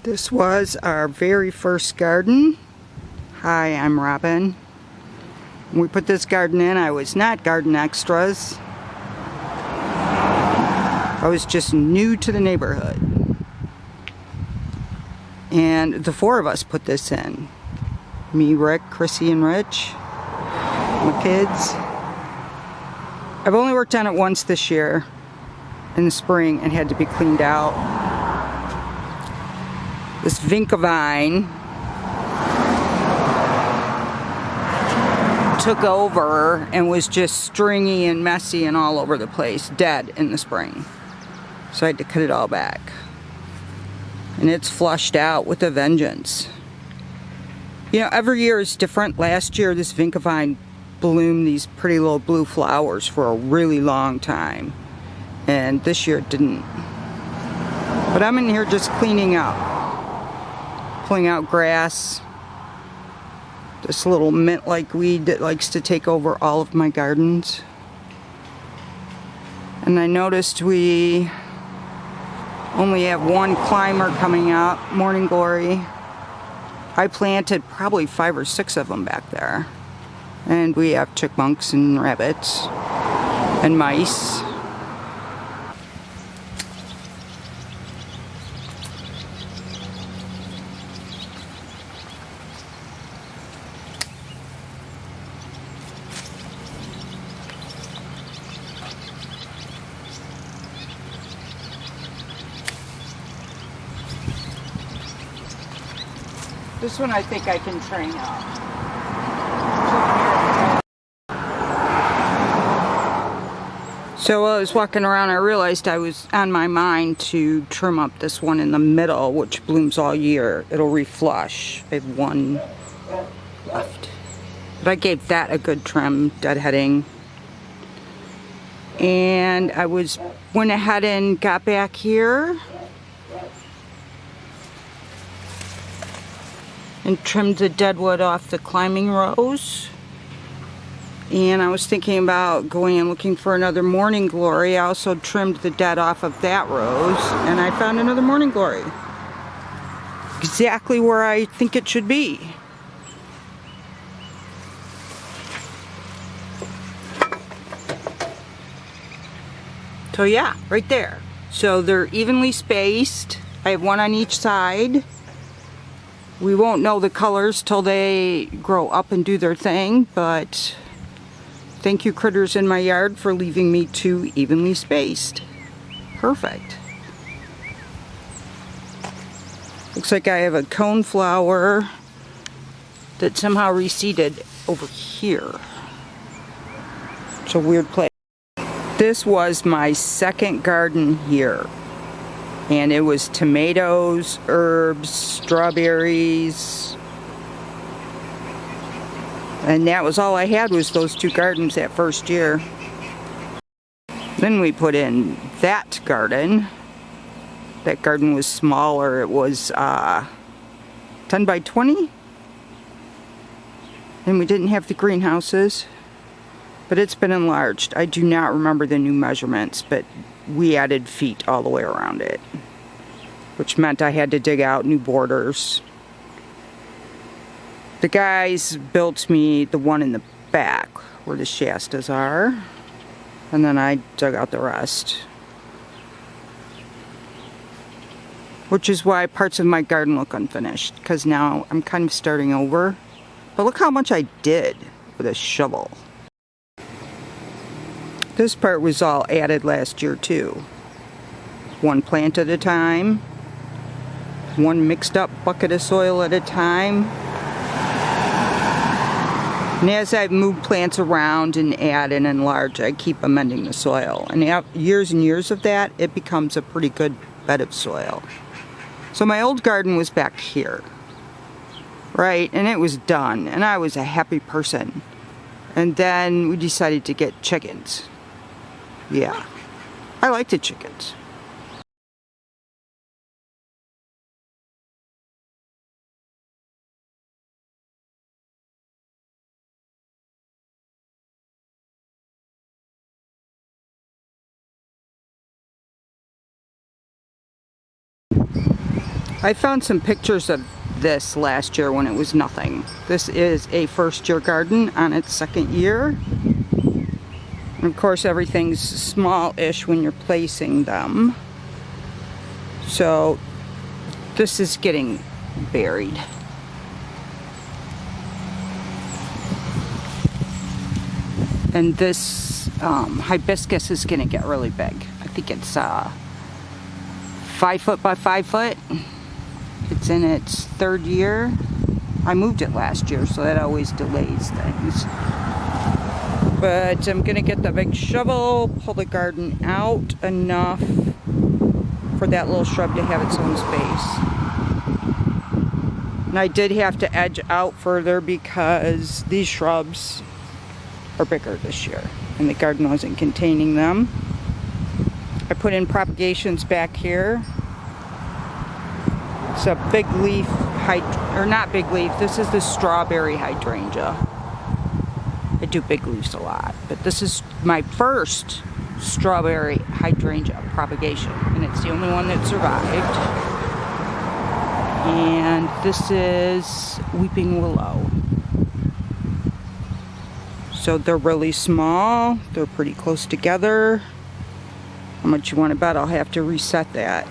This was our very first garden. Hi, I'm Robin. When we put this garden in, I was not garden extras. I was just new to the neighborhood. And the four of us put this in. Me, Rick, Chrissy, and Rich. My kids. I've only worked on it once this year in the spring and had to be cleaned out. This Vinca vine took over and was just stringy and messy and all over the place, dead in the spring. So I had to cut it all back. And it's flushed out with a vengeance. You know, every year is different. Last year, this Vinca vine bloomed these pretty little blue flowers for a really long time. And this year it didn't. But I'm in here just cleaning up. Pulling out grass. This little mint-like weed that likes to take over all of my gardens. And I noticed we only have one climber coming up, Morning Glory. I planted probably 5 or 6 of them back there. And we have chipmunks and rabbits and mice. This one I think I can train up. So while I was walking around, I realized I was on my mind to trim up this one in the middle, which blooms all year. It'll reflush. I have one left. But I gave that a good trim, deadheading. And I went ahead and got back here and trimmed the deadwood off the climbing rose. And I was thinking about going and looking for another Morning Glory. I also trimmed the dead off of that rose, and I found another Morning Glory. Exactly where I think it should be. So yeah, right there. So they're evenly spaced. I have one on each side. We won't know the colors till they grow up and do their thing, but thank you, critters in my yard, for leaving me 2 evenly spaced. Perfect. Looks like I have a coneflower that somehow reseeded over here. It's a weird place. This was my second garden here. And it was tomatoes, herbs, strawberries. And that was all I had, was those 2 gardens that first year. Then we put in that garden. That garden was smaller. It was 10 by 20. And we didn't have the greenhouses. But it's been enlarged. I do not remember the new measurements, but we added feet all the way around it, which meant I had to dig out new borders. The guys built me the one in the back where the Shastas are, and then I dug out the rest, which is why parts of my garden look unfinished, because now I'm kind of starting over. But look how much I did with a shovel. This part was all added last year too. 1 plant at a time. 1 mixed up bucket of soil at a time. And as I've moved plants around and add and enlarge, I keep amending the soil. And after years and years of that, it becomes a pretty good bed of soil. So my old garden was back here. Right? And it was done. And I was a happy person. And then we decided to get chickens. Yeah, I like the chickens. I found some pictures of this last year when it was nothing. This is a first-year garden on its second year. And of course, everything's small-ish when you're placing them. So this is getting buried. And this hibiscus is gonna get really big. I think it's 5 foot by 5 foot. It's in its third year. I moved it last year, so that always delays things. But I'm gonna get the big shovel, pull the garden out enough for that little shrub to have its own space. And I did have to edge out further because these shrubs are bigger this year and the garden wasn't containing them. I put in propagations back here. It's a big leaf, or not big leaf, this is the strawberry hydrangea. I do big leaves a lot, but this is my first strawberry hydrangea propagation, and it's the only one that survived. And this is weeping willow. So they're really small, they're pretty close together. How much you want to bet I'll have to reset that.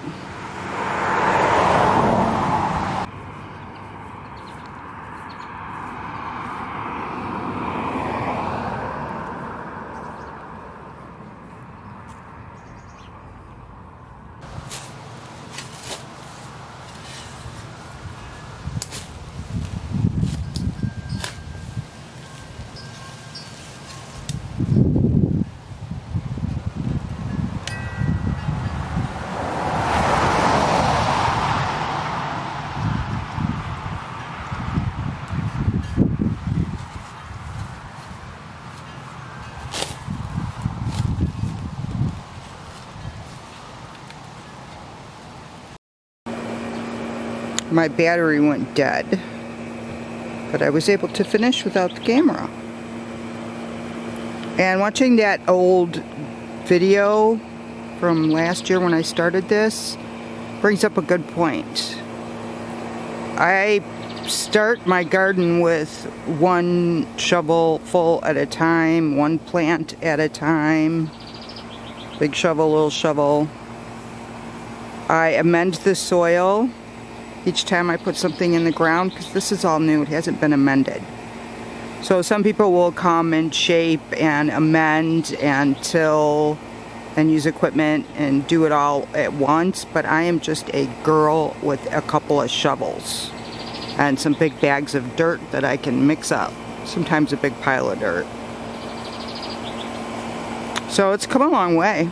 My battery went dead, but I was able to finish without the camera. And watching that old video from last year when I started this brings up a good point. I start my garden with one shovel full at a time, one plant at a time. Big shovel, little shovel. I amend the soil each time I put something in the ground, because this is all new, it hasn't been amended. So some people will come and shape and amend and till and use equipment and do it all at once, but I am just a girl with a couple of shovels and some big bags of dirt that I can mix up, sometimes a big pile of dirt. So it's come a long way,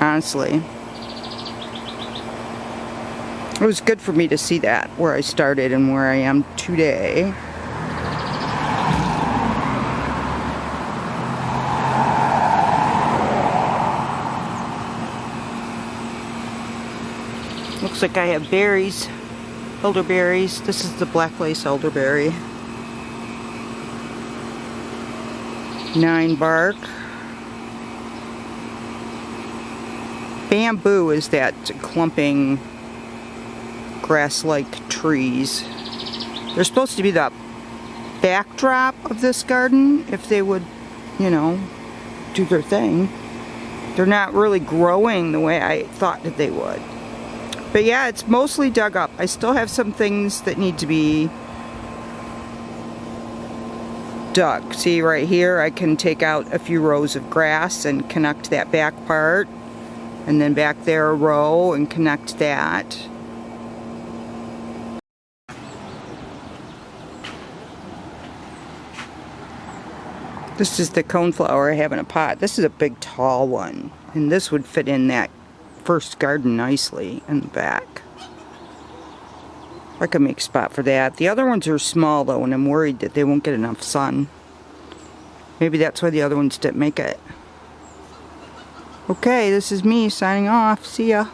honestly. It was good for me to see that, where I started and where I am today. Looks like I have berries, elderberries. This is the black lace elderberry. 9 bark. Bamboo is that clumping grass-like trees. They're supposed to be the backdrop of this garden if they would, you know, do their thing. They're not really growing the way I thought that they would. But yeah, it's mostly dug up. I still have some things that need to be dug. See right here, I can take out a few rows of grass and connect that back part. And then back there a row and connect that. This is the coneflower I have in a pot. This is a big tall one, and this would fit in that first garden nicely in the back. I could make a spot for that. The other ones are small though, and I'm worried that they won't get enough sun. Maybe that's why the other ones didn't make it. Okay, this is me signing off. See ya.